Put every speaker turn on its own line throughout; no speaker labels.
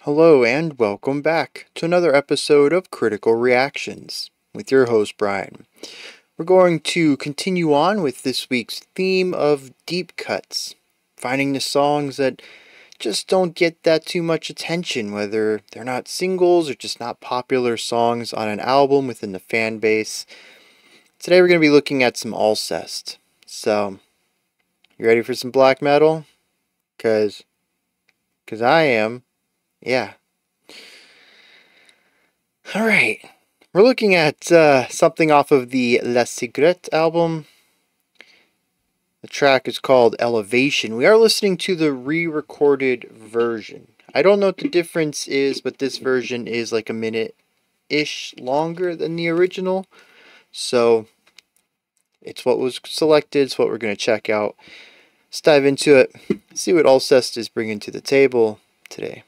Hello and welcome back to another episode of Critical Reactions with your host Bryan. We're going to continue on with this week's theme of deep cuts, finding the songs that just don't get that too much attention, whether they're not singles or just not popular songs on an album within the fan base. Today we're going to be looking at some Alcest. So, you ready for some black metal? Cause I am. Yeah. Alright. We're looking at something off of the La Cigarette album. The track is called Elévation. We are listening to the re-recorded version. I don't know what the difference is, but this version is like a minute-ish longer than the original. So, it's what was selected. It's what we're going to check out. Let's dive into it. See what Alcest is bringing to the table today.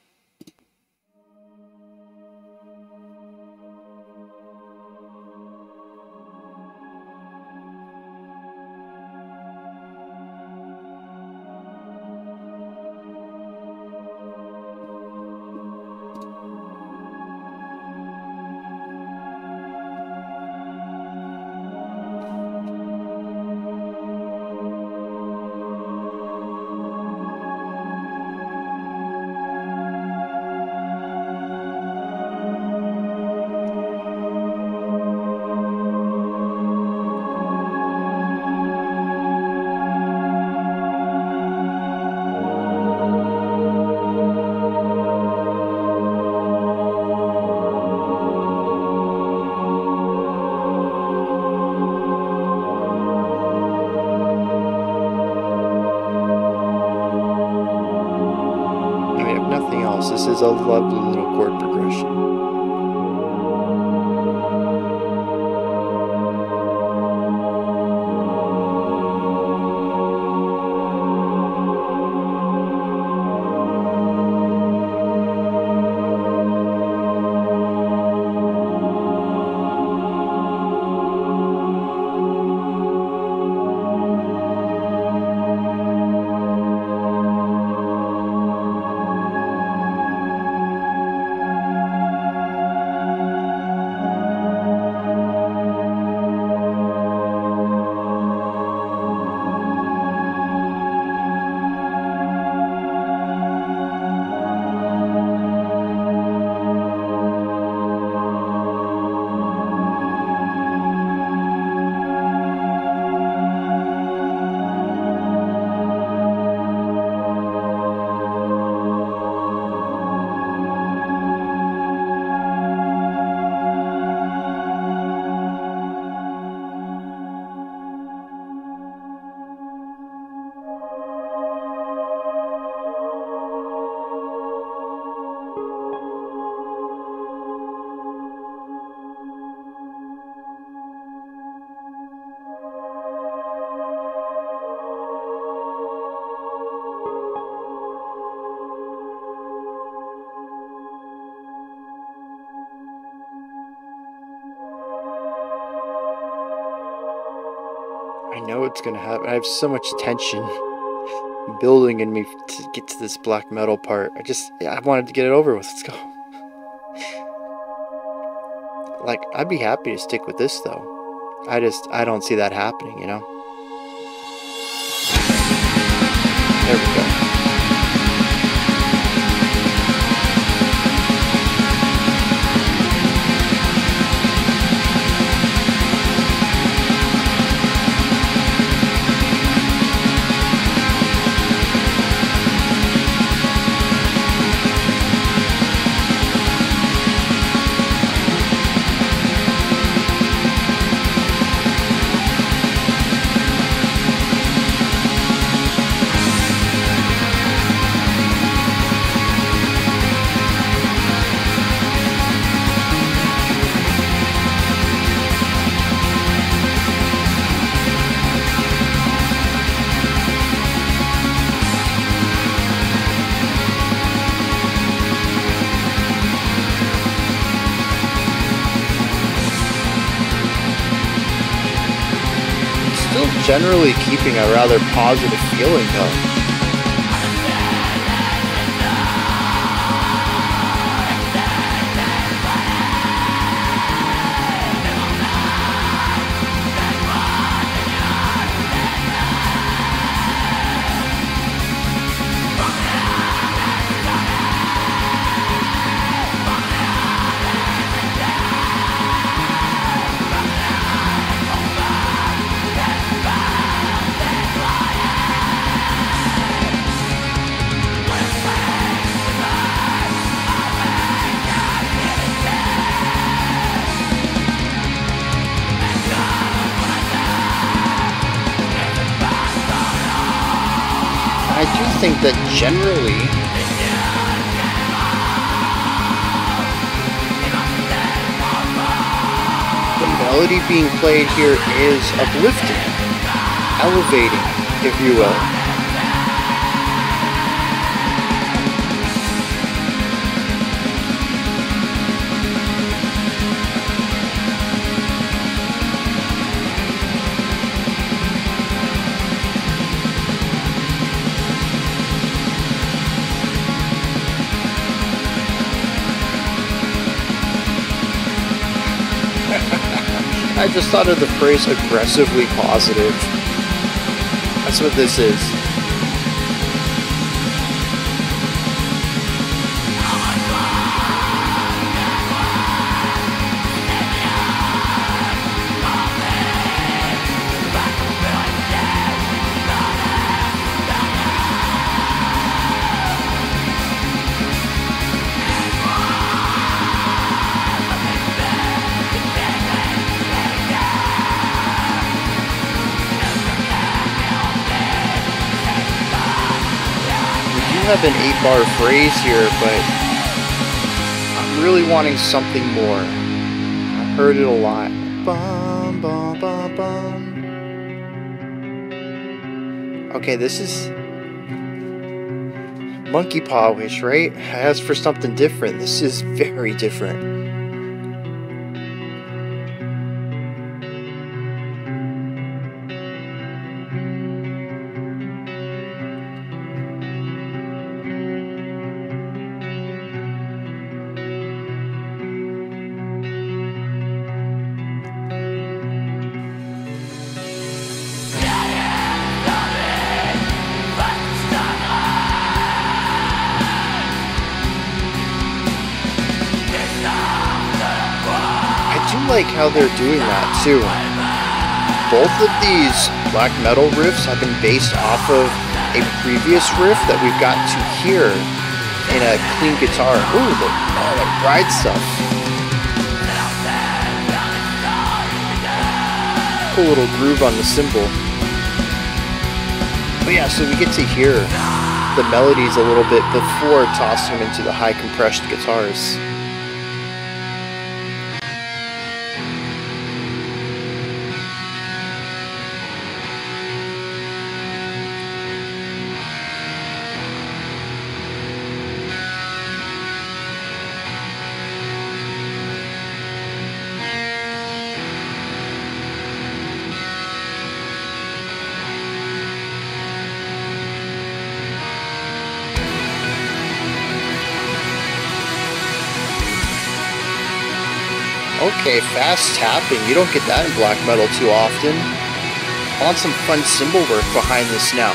This is a lovely little chord progression. I know it's gonna happen. I have so much tension building in me to get to this black metal part. I wanted to get it over with. Let's go. Like, I'd be happy to stick with this though. I don't see that happening, you know? There we go. Generally keeping a rather positive feeling though. think that generally the melody being played here is uplifting, elevating, if you will. I just thought of the phrase aggressively positive. That's what this is. I have an 8-bar phrase here, but I'm really wanting something more. I've heard it a lot. Bum, bum, bum, bum. Okay, this is monkey paw-ish, right? I asked for something different. This is very different. Like how they're doing that too. Both of these black metal riffs have been based off of a previous riff that we've got to hear in a clean guitar. Ooh, the ride stuff. Cool little groove on the cymbal. But yeah, so we get to hear the melodies a little bit before tossing them into the high compressed guitars. Okay, fast tapping. You don't get that in black metal too often. I want some fun cymbal work behind this now.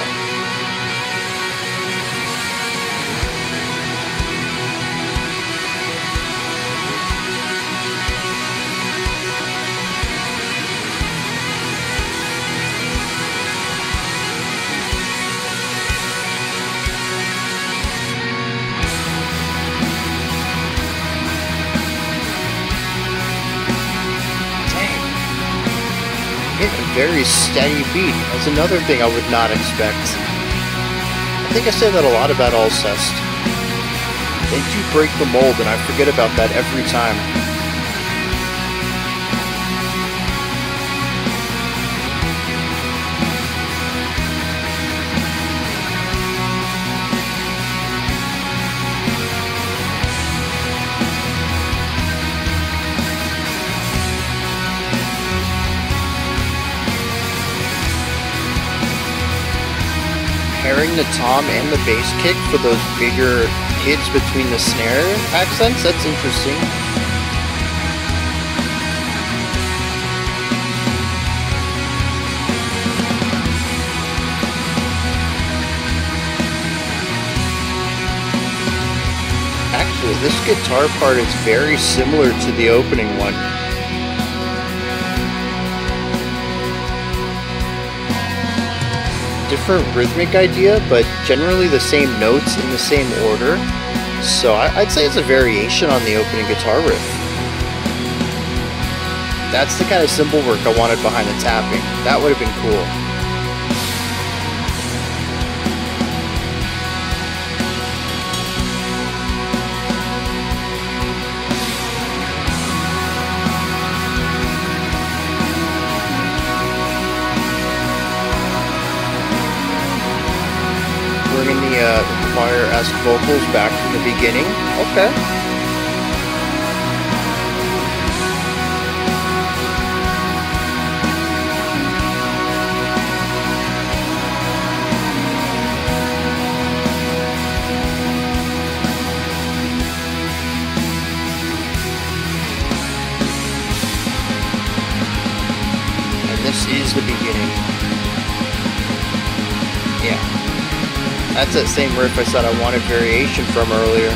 A very steady beat. That's another thing I would not expect. I think I say that a lot about Alcest. They do break the mold, and I forget about that every time. Pairing the tom and the bass kick for those bigger hits between the snare accents, that's interesting. Actually, this guitar part is very similar to the opening one. Different rhythmic idea, but generally the same notes in the same order. So I'd say it's a variation on the opening guitar riff. That's the kind of cymbal work I wanted behind the tapping. That would have been cool. Alcest vocals back from the beginning. Okay. This is the beginning. Yeah. That's that same riff I said I wanted variation from earlier.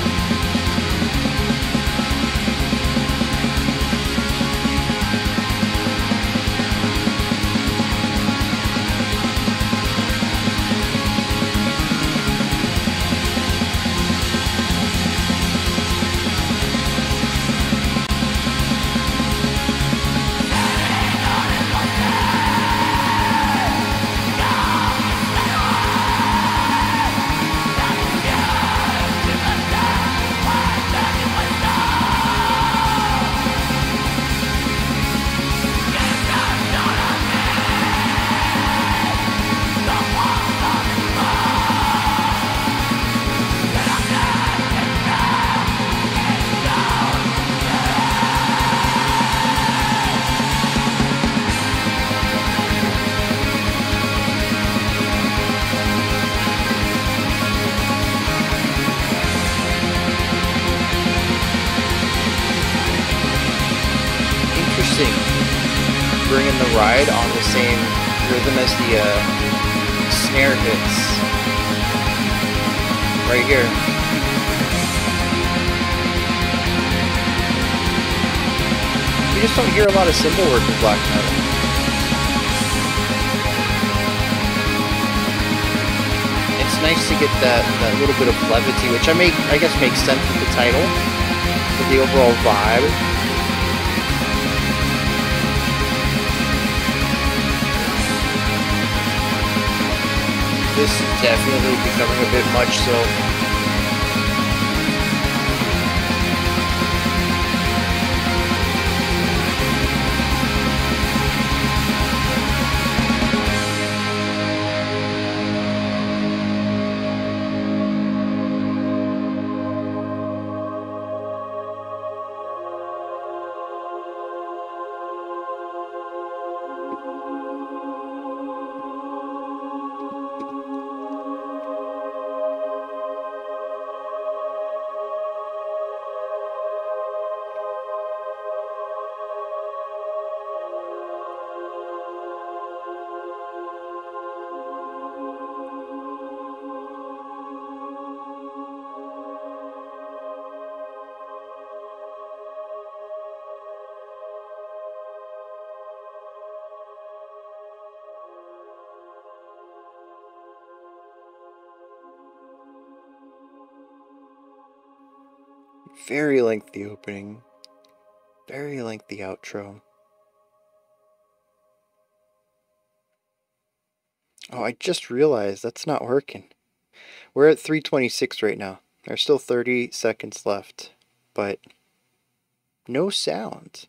Bringing the ride on the same rhythm as the snare hits right here. You just don't hear a lot of cymbal work in black metal. It's nice to get that little bit of levity, which I guess makes sense with the title, with the overall vibe. This is definitely becoming a bit much so. Very lengthy opening, very lengthy outro. Oh, I just realized that's not working. We're at 3:26 right now. There's still 30 seconds left, but no sound.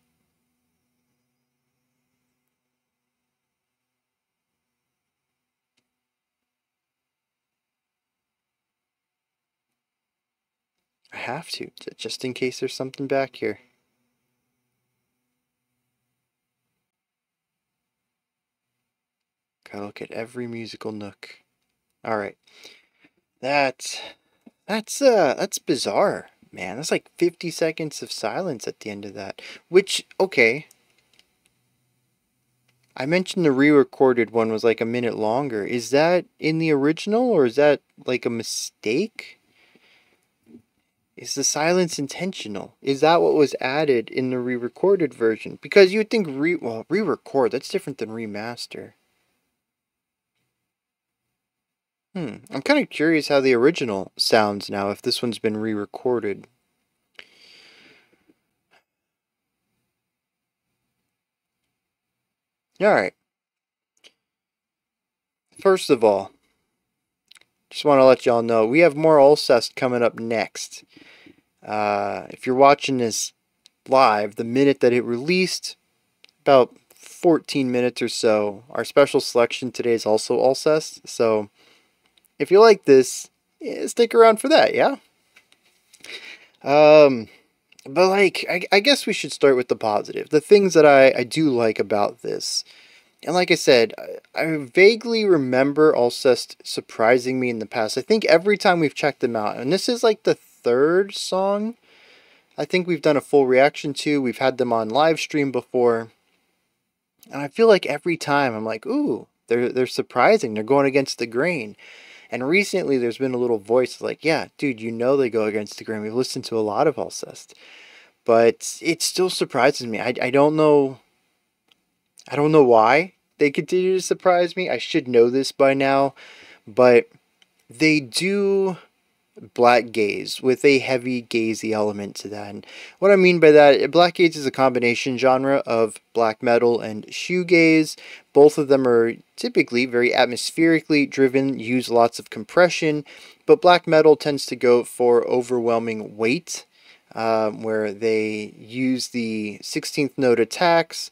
I have to, just in case there's something back here. Gotta look at every musical nook. Alright. That's bizarre, man. That's like 50 seconds of silence at the end of that. Which, okay. I mentioned the re-recorded one was like a minute longer. Is that in the original, or is that like a mistake? Is the silence intentional? Is that what was added in the re-recorded version? Because you would think re-record, that's different than remaster. I'm kind of curious how the original sounds now, if this one's been re-recorded. Alright. First of all, just want to let y'all know, we have more Alcest coming up next. If you're watching this live, the minute that it released, about 14 minutes or so, our special selection today is also Alcest. So, if you like this, Yeah, stick around for that, yeah? Um, but like, I guess we should start with the positive. The things that I do like about this. And like I said, I vaguely remember Alcest surprising me in the past. I think every time we've checked them out, and this is like the third song I think we've done a full reaction to. We've had them on live stream before. And I feel like every time I'm like, ooh, they're surprising. They're going against the grain. And recently there's been a little voice like, yeah, dude, you know they go against the grain. We've listened to a lot of Alcest. But it still surprises me. I don't know. I don't know why they continue to surprise me. I should know this by now. But they do black gaze with a heavy gazy element to that. And what I mean by that, black gaze is a combination genre of black metal and shoegaze. Both of them are typically very atmospherically driven, use lots of compression, but black metal tends to go for overwhelming weight, where they use the 16th note attacks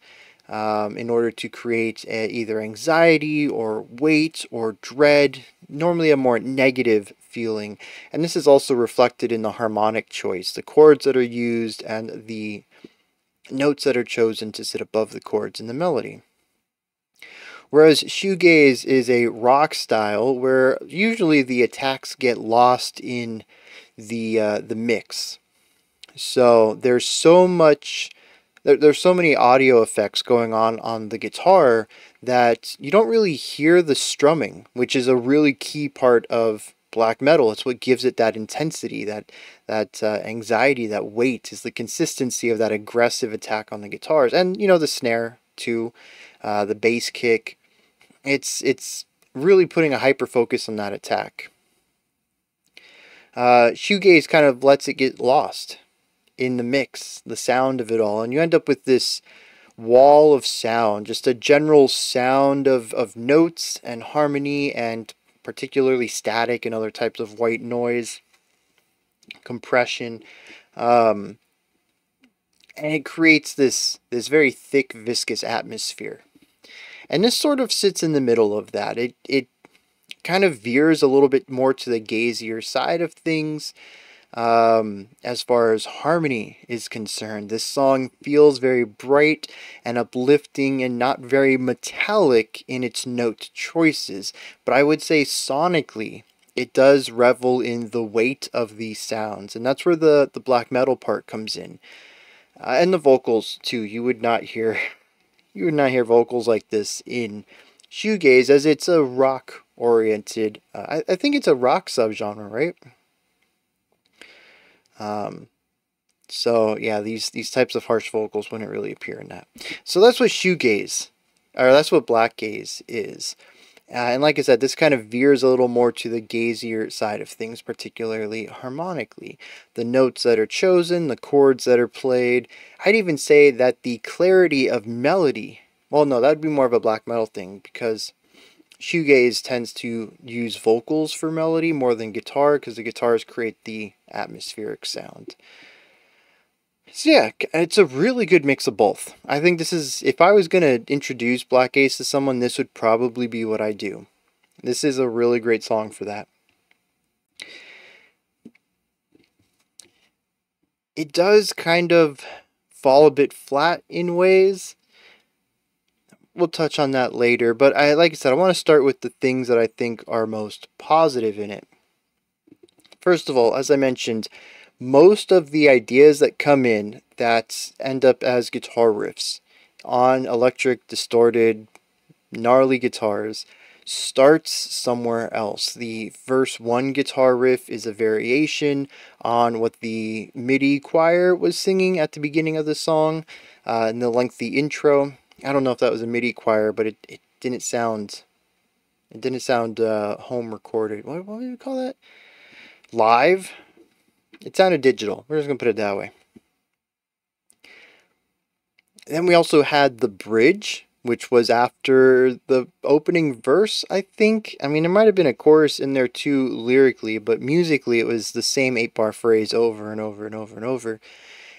in order to create either anxiety or weight or dread, normally a more negative feeling. And this is also reflected in the harmonic choice, the chords that are used and the notes that are chosen to sit above the chords in the melody. Whereas shoegaze is a rock style where usually the attacks get lost in the mix. So there's so much there's so many audio effects going on the guitar that you don't really hear the strumming, which is a really key part of black metal. It's what gives it that intensity, that anxiety, that weight, is the consistency of that aggressive attack on the guitars, and you know, the snare too, the bass kick. It's really putting a hyper focus on that attack. Shoegaze kind of lets it get lost in the mix, the sound of it all, and you end up with this wall of sound, just a general sound of notes and harmony, and particularly static and other types of white noise, compression, and it creates this very thick, viscous atmosphere. And this sort of sits in the middle of that. It kind of veers a little bit more to the gazier side of things. As far as harmony is concerned, this song feels very bright and uplifting and not very metallic in its note choices, but I would say sonically it does revel in the weight of these sounds, and that's where the black metal part comes in, and the vocals too. You would not hear vocals like this in shoegaze, as it's a rock oriented. I think it's a rock subgenre, right? So yeah, these types of harsh vocals wouldn't really appear in that. So that's what shoegaze, or that's what black gaze is. And like I said, this kind of veers a little more to the gazier side of things, particularly harmonically. The notes that are chosen, the chords that are played. I'd even say that the clarity of melody, well, no, that'd be more of a black metal thing, because shoegaze tends to use vocals for melody more than guitar, because the guitars create the atmospheric sound. So yeah, it's a really good mix of both. I think this is, if I was going to introduce Black Gaze to someone, this would probably be what I do. This is a really great song for that. It does kind of fall a bit flat in ways. We'll touch on that later, but like I said, I want to start with the things that I think are most positive in it. First of all, as I mentioned, most of the ideas that come in that end up as guitar riffs on electric, distorted, gnarly guitars starts somewhere else. The verse 1 guitar riff is a variation on what the MIDI choir was singing at the beginning of the song in the lengthy intro. I don't know if that was a MIDI choir, but it didn't sound home recorded. What would you call that? Live? It sounded digital. We're just going to put it that way. Then we also had the bridge, which was after the opening verse, I think. I mean, there might have been a chorus in there too lyrically, but musically it was the same 8-bar phrase over and over and over and over.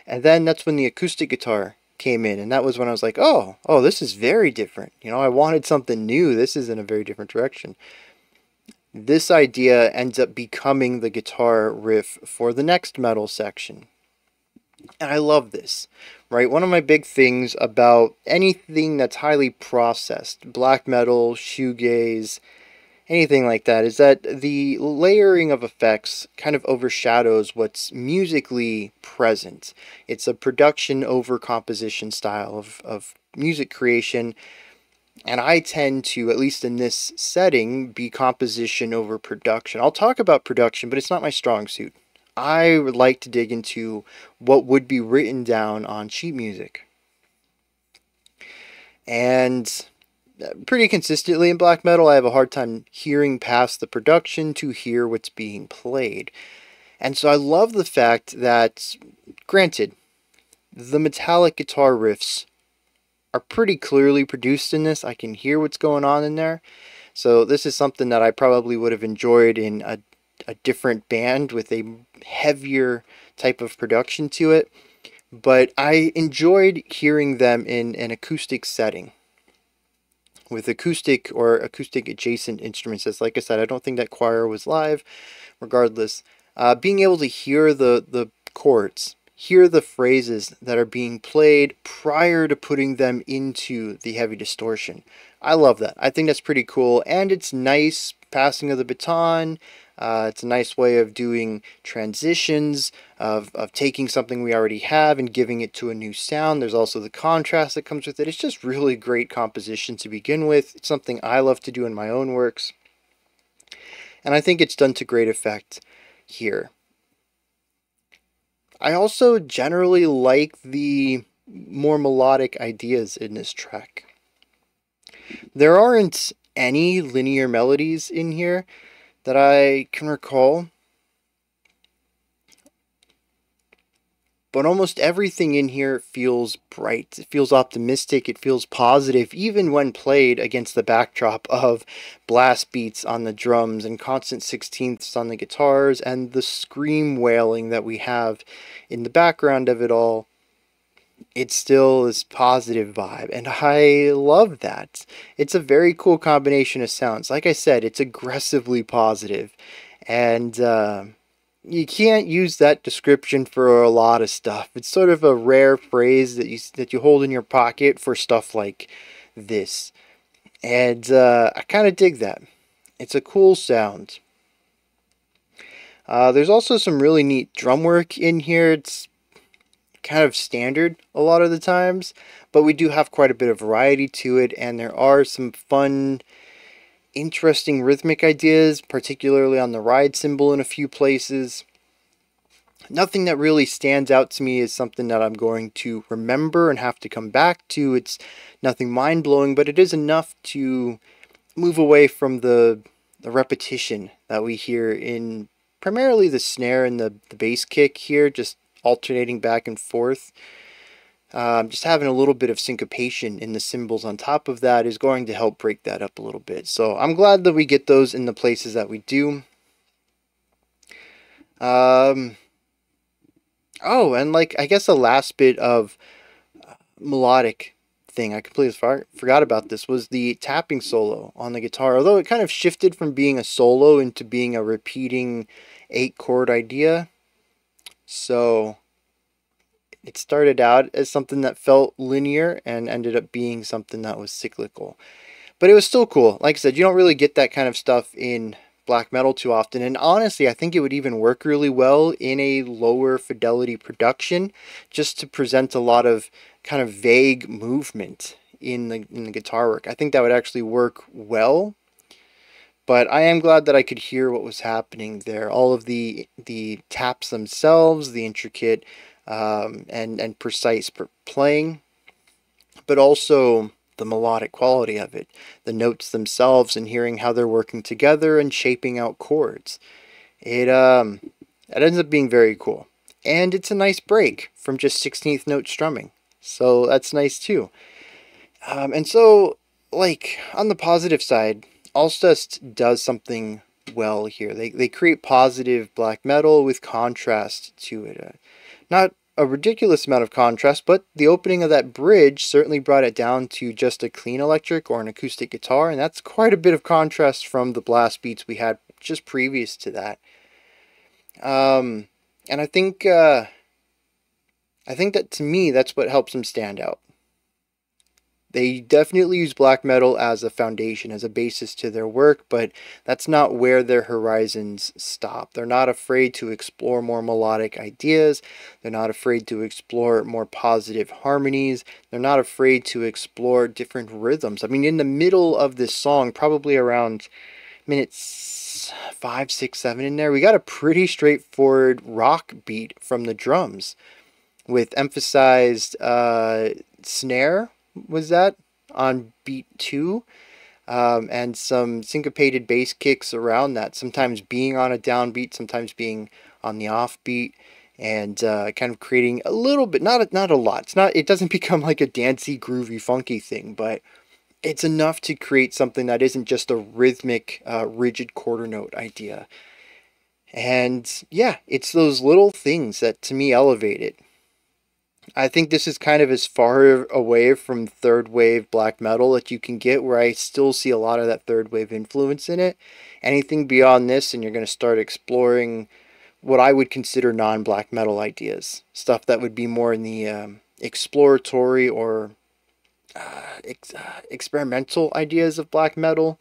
And then that's when the acoustic guitar came in, and that was when I was like, oh, this is very different. You know, I wanted something new. This is in a very different direction. this idea ends up becoming the guitar riff for the next metal section. And I love this, right? One of my big things about anything that's highly processed, black metal, shoegaze, anything like that, is that the layering of effects kind of overshadows what's musically present. It's a production over composition style of music creation, and I tend to, at least in this setting, be composition over production. I'll talk about production, but it's not my strong suit. I would like to dig into what would be written down on sheet music. And pretty consistently in black metal, I have a hard time hearing past the production to hear what's being played. And so I love the fact that, granted, the metallic guitar riffs are pretty clearly produced in this. I can hear what's going on in there. So this is something that I probably would have enjoyed in a different band with a heavier type of production to it. But I enjoyed hearing them in an acoustic setting with acoustic or acoustic adjacent instruments. As like I said, I don't think that choir was live. Regardless, being able to hear the chords, hear the phrases that are being played prior to putting them into the heavy distortion. I love that. I think that's pretty cool, and it's nice passing of the baton. It's a nice way of doing transitions, of taking something we already have and giving it to a new sound. There's also the contrast that comes with it. It's just really great composition to begin with. It's something I love to do in my own works, and I think it's done to great effect here. I also generally like the more melodic ideas in this track. There aren't any linear melodies in here that I can recall, but almost everything in here feels bright. It feels optimistic. It feels positive, even when played against the backdrop of blast beats on the drums and constant sixteenths on the guitars and the scream wailing that we have in the background of it all. It's still this positive vibe, and I love that. It's a very cool combination of sounds. Like I said, it's aggressively positive, and you can't use that description for a lot of stuff. It's sort of a rare phrase that you hold in your pocket for stuff like this, and I kind of dig that. It's a cool sound. There's also some really neat drum work in here. It's kind of standard a lot of the times, but we do have quite a bit of variety to it, and there are some fun, interesting rhythmic ideas, particularly on the ride cymbal in a few places. Nothing that really stands out to me is something that I'm going to remember and have to come back to. It's nothing mind-blowing, but it is enough to move away from the repetition that we hear in primarily the snare and the bass kick here, just alternating back and forth. Just having a little bit of syncopation in the cymbals on top of that is going to help break that up a little bit. So I'm glad that we get those in the places that we do. Oh, and like, I guess the last bit of melodic thing, I completely forgot about this, was the tapping solo on the guitar. Although it kind of shifted from being a solo into being a repeating 8-chord idea. So it started out as something that felt linear and ended up being something that was cyclical. But it was still cool. Like I said, you don't really get that kind of stuff in black metal too often. And honestly, I think it would even work really well in a lower fidelity production, just to present a lot of kind of vague movement in the guitar work. I think that would actually work well. But I am glad that I could hear what was happening there. All of the taps themselves, the intricate and precise playing, but also the melodic quality of it, the notes themselves, and hearing how they're working together and shaping out chords. It ends up being very cool, and it's a nice break from just 16th note strumming, so that's nice too. And so, like, on the positive side, Alcest does something well here. They create positive black metal with contrast to it. Not a ridiculous amount of contrast, but the opening of that bridge certainly brought it down to just a clean electric or an acoustic guitar, and that's quite a bit of contrast from the blast beats we had just previous to that. And I think that to me, that's what helps them stand out. They definitely use black metal as a foundation, as a basis to their work, but that's not where their horizons stop. They're not afraid to explore more melodic ideas. They're not afraid to explore more positive harmonies. They're not afraid to explore different rhythms. I mean, in the middle of this song, probably around minutes 5, 6, 7 in there, we got a pretty straightforward rock beat from the drums with emphasized snare, was that on beat 2, and some syncopated bass kicks around that, sometimes being on a downbeat, sometimes being on the offbeat, and kind of creating a little bit, not a lot. It doesn't become like a dancey, groovy, funky thing, but it's enough to create something that isn't just a rhythmic, rigid quarter note idea. And yeah, it's those little things that to me elevate it. I think this is kind of as far away from third wave black metal that you can get, where I still see a lot of that third wave influence in it. Anything beyond this, and you're going to start exploring what I would consider non-black metal ideas. Stuff that would be more in the exploratory or experimental ideas of black metal.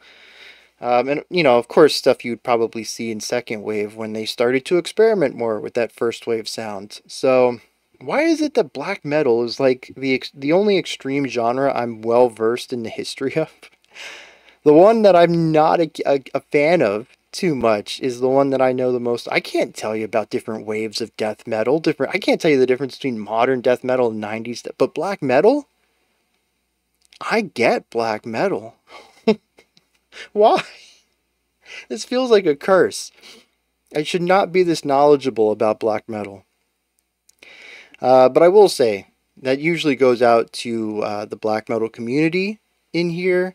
And, you know, of course, stuff you'd probably see in second wave when they started to experiment more with that first wave sound. So why is it that black metal is like the only extreme genre I'm well versed in the history of? The one that I'm not a fan of too much is the one that I know the most. I can't tell you about different waves of death metal. I can't tell you the difference between modern death metal and 90s. But black metal? I get black metal. Why? This feels like a curse. I should not be this knowledgeable about black metal. But I will say that usually goes out to the black metal community in here.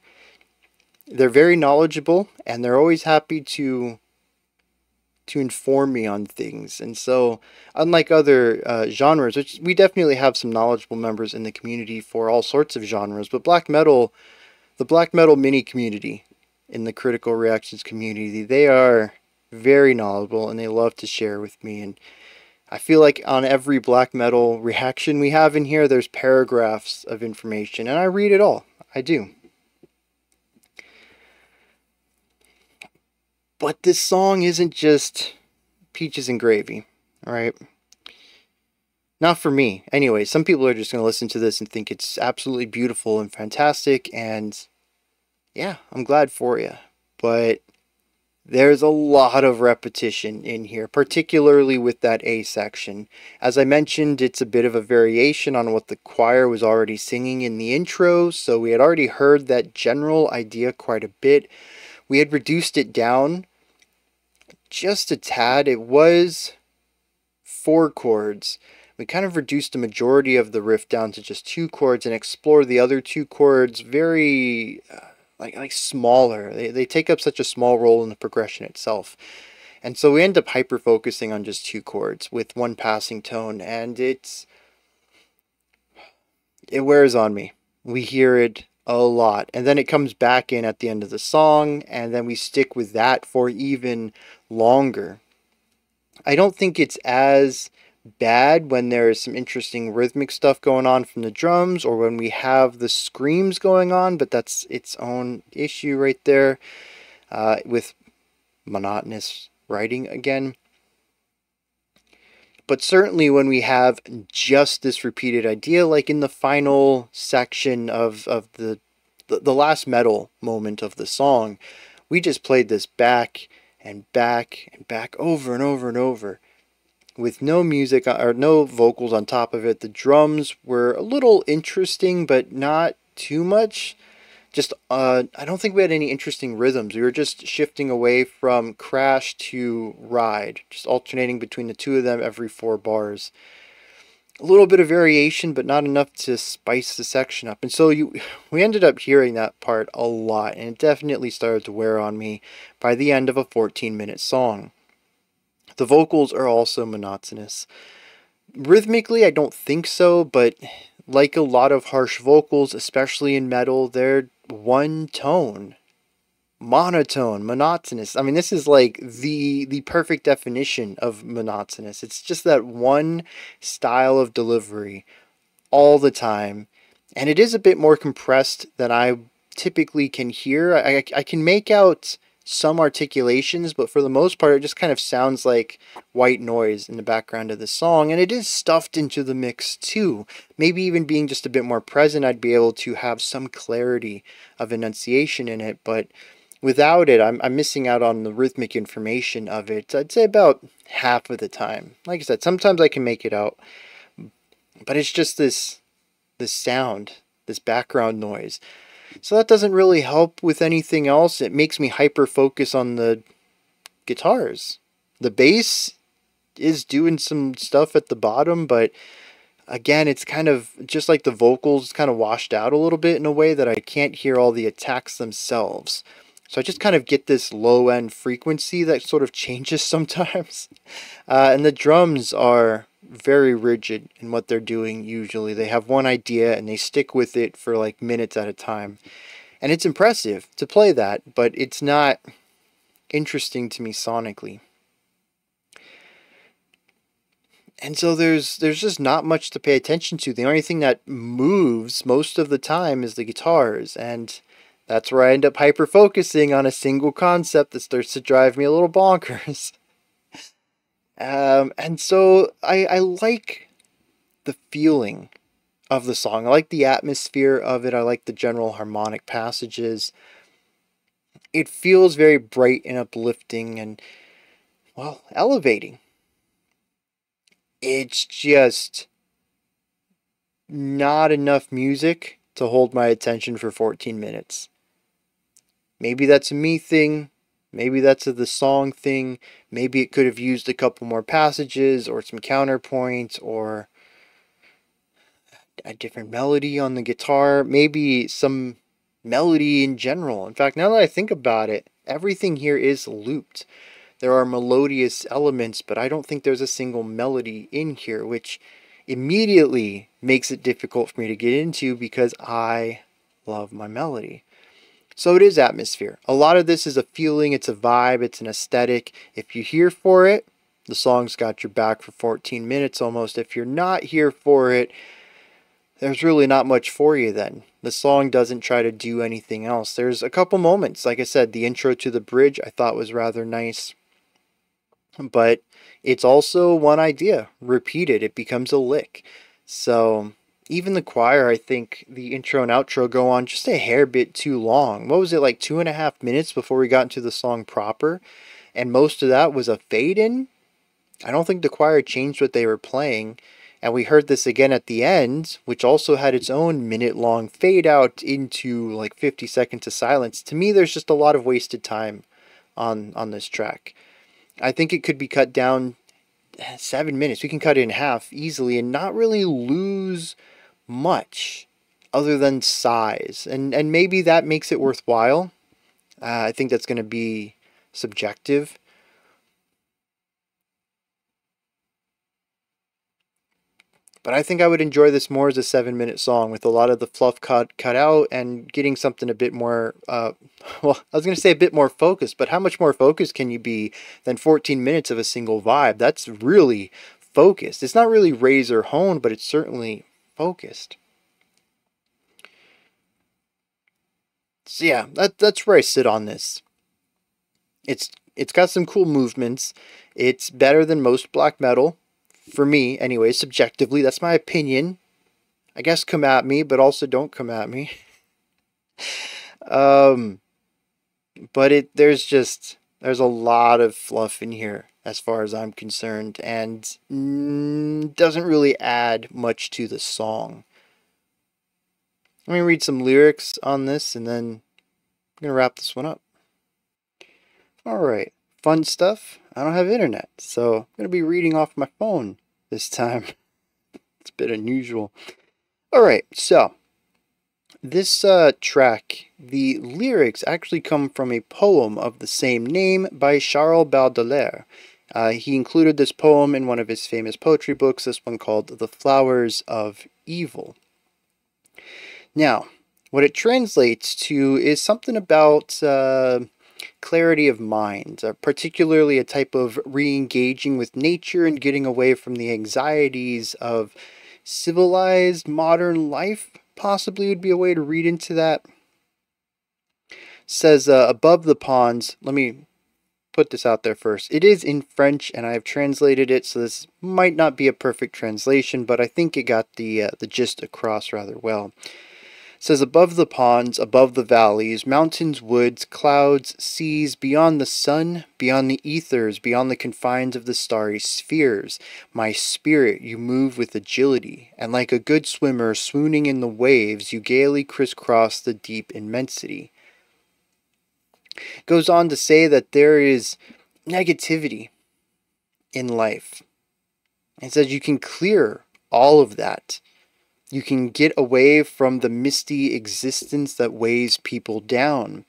They're very knowledgeable, and they're always happy to inform me on things. And so, unlike other genres, which we definitely have some knowledgeable members in the community for all sorts of genres, but black metal, the black metal mini community in the Critical Reactions community, they are very knowledgeable, and they love to share with me. And I feel like on every black metal reaction we have in here, there's paragraphs of information, and I read it all. I do. But this song isn't just peaches and gravy, alright? Not for me. Anyway, some people are just going to listen to this and think it's absolutely beautiful and fantastic, and yeah, I'm glad for you. But there's a lot of repetition in here, particularly with that A section. As I mentioned, it's a bit of a variation on what the choir was already singing in the intro, so we had already heard that general idea quite a bit. We had reduced it down just a tad. It was 4 chords. We kind of reduced the majority of the riff down to just 2 chords and explore the other 2 chords very like smaller. They take up such a small role in the progression itself. And so we end up hyper-focusing on just 2 chords with 1 passing tone, and it wears on me. We hear it a lot, and then it comes back in at the end of the song, and then we stick with that for even longer. I don't think it's as bad when there is some interesting rhythmic stuff going on from the drums, or when we have the screams going on, but that's its own issue right there with monotonous writing again. But certainly when we have just this repeated idea, like in the final section of the last metal moment of the song, we just played this back and back and back over and over and over with no music or no vocals on top of it. The drums were a little interesting, but not too much. Just, I don't think we had any interesting rhythms. We were just shifting away from crash to ride, just alternating between the two of them every 4 bars. A little bit of variation, but not enough to spice the section up. And so we ended up hearing that part a lot, and it definitely started to wear on me by the end of a 14-minute song. The vocals are also monotonous. Rhythmically, I don't think so, but like a lot of harsh vocals, especially in metal, they're one tone. monotone, monotonous. I mean, this is like the perfect definition of monotonous. It's just that one style of delivery all the time, and it is a bit more compressed than I typically can hear. I can make out some articulations, but for the most part, it just kind of sounds like white noise in the background of the song, and it is stuffed into the mix too. Maybe even being just a bit more present, I'd be able to have some clarity of enunciation in it, but without it, I'm missing out on the rhythmic information of it. I'd say about half of the time. Like I said, sometimes I can make it out, but it's just this sound, this background noise. So that doesn't really help with anything else. It makes me hyper focus on the guitars. The bass is doing some stuff at the bottom, but again, it's kind of just like the vocals kind of washed out a little bit in a way that I can't hear all the attacks themselves. So I just kind of get this low end frequency that sort of changes sometimes. And the drums are very rigid in what they're doing usually. They have one idea and they stick with it for like minutes at a time. And it's impressive to play that, but it's not interesting to me sonically. And so there's just not much to pay attention to. The only thing that moves most of the time is the guitars, and that's where I end up hyper focusing on a single concept that starts to drive me a little bonkers. And so I like the feeling of the song. I like the atmosphere of it. I like the general harmonic passages. It feels very bright and uplifting and, well, elevating. It's just not enough music to hold my attention for 14 minutes. Maybe that's a me thing. Maybe that's the song thing. Maybe it could have used a couple more passages or some counterpoints or a different melody on the guitar. Maybe some melody in general. In fact, now that I think about it, everything here is looped. There are melodious elements, but I don't think there's a single melody in here, which immediately makes it difficult for me to get into because I love my melody. So it is atmosphere. A lot of this is a feeling, it's a vibe, it's an aesthetic. If you're here for it, the song's got your back for 14 minutes almost. If you're not here for it, there's really not much for you then. The song doesn't try to do anything else. There's a couple moments, like I said, the intro to the bridge I thought was rather nice. But it's also one idea, repeated, it becomes a lick. So even the choir, I think the intro and outro go on just a hair bit too long. What was it, like 2.5 minutes before we got into the song proper? And most of that was a fade in. I don't think the choir changed what they were playing. And we heard this again at the end, which also had its own minute-long fade out into like 50 seconds of silence. To me, there's just a lot of wasted time on this track. I think it could be cut down 7 minutes. We can cut it in half easily and not really lose much other than size. And maybe that makes it worthwhile. I think that's going to be subjective. But I think I would enjoy this more as a 7-minute song with a lot of the fluff cut out and getting something a bit more, well, I was going to say a bit more focused, but how much more focused can you be than 14 minutes of a single vibe? That's really focused. It's not really razor honed, but it's certainly focused. So yeah, that's where I sit on this. It's got some cool movements. It's better than most black metal. For me, anyway, subjectively, that's my opinion. I guess come at me, but also don't come at me. But there's a lot of fluff in here as far as I'm concerned, and doesn't really add much to the song. Let me read some lyrics on this, and then I'm gonna wrap this one up. Alright, fun stuff. I don't have internet, so I'm going to be reading off my phone this time. It's a bit unusual. Alright, so this track, the lyrics actually come from a poem of the same name by Charles Baudelaire. He included this poem in one of his famous poetry books, this one called The Flowers of Evil. Now, What it translates to is something about clarity of mind, particularly a type of re-engaging with nature and getting away from the anxieties of civilized modern life, possibly would be a way to read into that. Says above the ponds, let me put this out there first. It is in French, and I have translated it, so this might not be a perfect translation, but I think it got the gist across rather well. It says above the ponds, above the valleys, mountains, woods, clouds, seas, beyond the sun, beyond the ethers, beyond the confines of the starry spheres, my spirit, you move with agility, and like a good swimmer swooning in the waves, you gaily crisscross the deep immensity. Goes on to say that there is negativity in life. It says you can clear all of that. You can get away from the misty existence that weighs people down,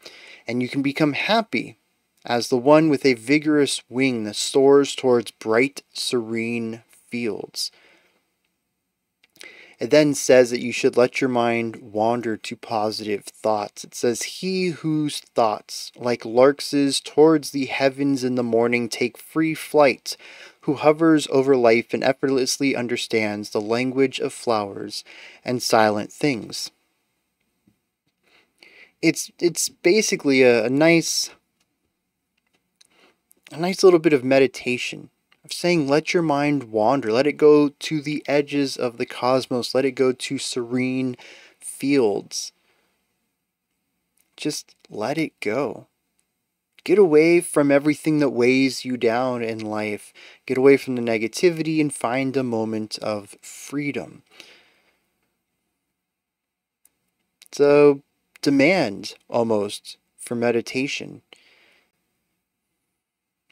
and you can become happy as the one with a vigorous wing that soars towards bright, serene fields. It then says that you should let your mind wander to positive thoughts. It says, he whose thoughts, like larks' towards the heavens in the morning, take free flight, who hovers over life and effortlessly understands the language of flowers and silent things. It's basically a nice little bit of meditation. Of saying, let your mind wander, let it go to the edges of the cosmos, let it go to serene fields. Just let it go. Get away from everything that weighs you down in life. Get away from the negativity and find a moment of freedom. It's a demand, almost, for meditation.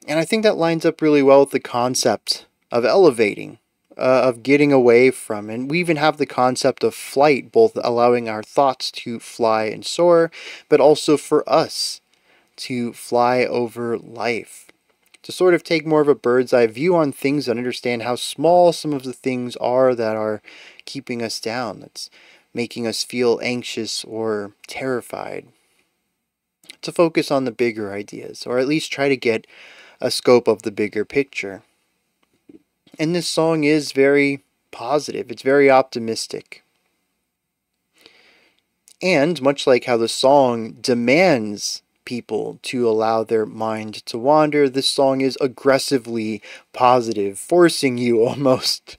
And I think that lines up really well with the concept of elevating, of getting away from. And we even have the concept of flight, both allowing our thoughts to fly and soar, but also for us to fly over life. To sort of take more of a bird's eye view on things and understand how small some of the things are that are keeping us down, that's making us feel anxious or terrified. To focus on the bigger ideas, or at least try to get a scope of the bigger picture. And this song is very positive. It's very optimistic. And much like how the song demands people to allow their mind to wander, this song is aggressively positive, forcing you almost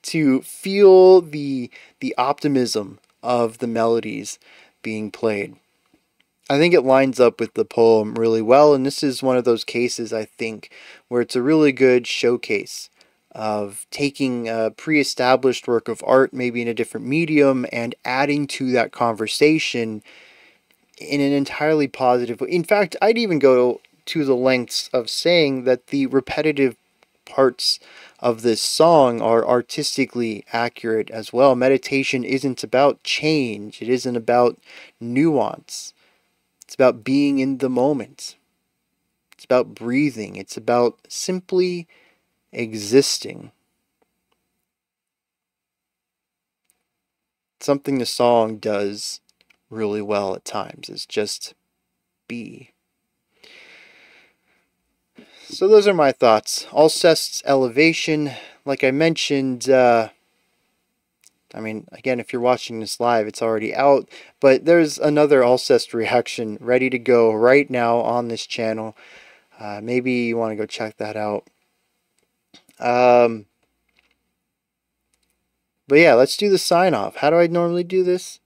to feel the optimism of the melodies being played. I think it lines up with the poem really well, and this is one of those cases, I think, where it's a really good showcase of taking a pre-established work of art, maybe in a different medium, and adding to that conversation in an entirely positive way. In fact, I'd even go to the lengths of saying that the repetitive parts of this song are artistically accurate as well. Meditation isn't about change. It isn't about nuance. It's about being in the moment. It's about breathing. It's about simply existing. Something the song does really well at times is just be. So those are my thoughts. Alcest's Elévation, like I mentioned, again, if you're watching this live, it's already out, but there's another Alcest reaction ready to go right now on this channel. Maybe you want to go check that out. But yeah, let's do the sign off. How do I normally do this?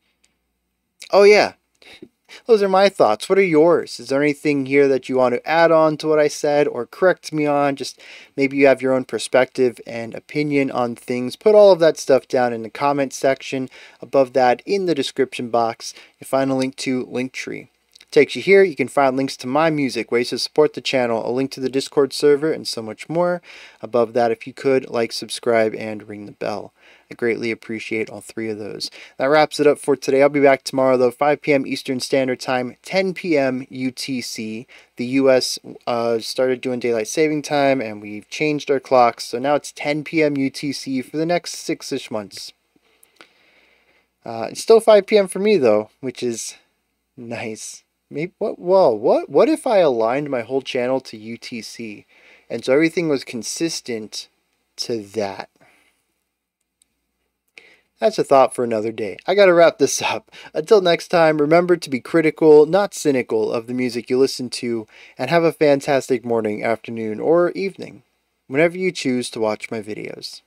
Oh yeah, those are my thoughts. What are yours? Is there anything here that you want to add on to what I said or correct me on? Just maybe you have your own perspective and opinion on things. Put all of that stuff down in the comment section. Above that, in the description box, you'll find a link to Linktree. Takes you here. You can find links to my music, ways to support the channel, a link to the Discord server, and so much more. Above that, if you could, like, subscribe, and ring the bell. I greatly appreciate all three of those. That wraps it up for today. I'll be back tomorrow, though, 5 p.m. Eastern Standard Time, 10 p.m. UTC. The U.S. Started doing daylight saving time, and we've changed our clocks, so now it's 10 p.m. UTC for the next 6-ish months. It's still 5 p.m. for me though, which is nice. Maybe what if I aligned my whole channel to UTC, and so everything was consistent to that? That's a thought for another day. I gotta wrap this up. Until next time, remember to be critical, not cynical, of the music you listen to, and have a fantastic morning, afternoon, or evening, whenever you choose to watch my videos.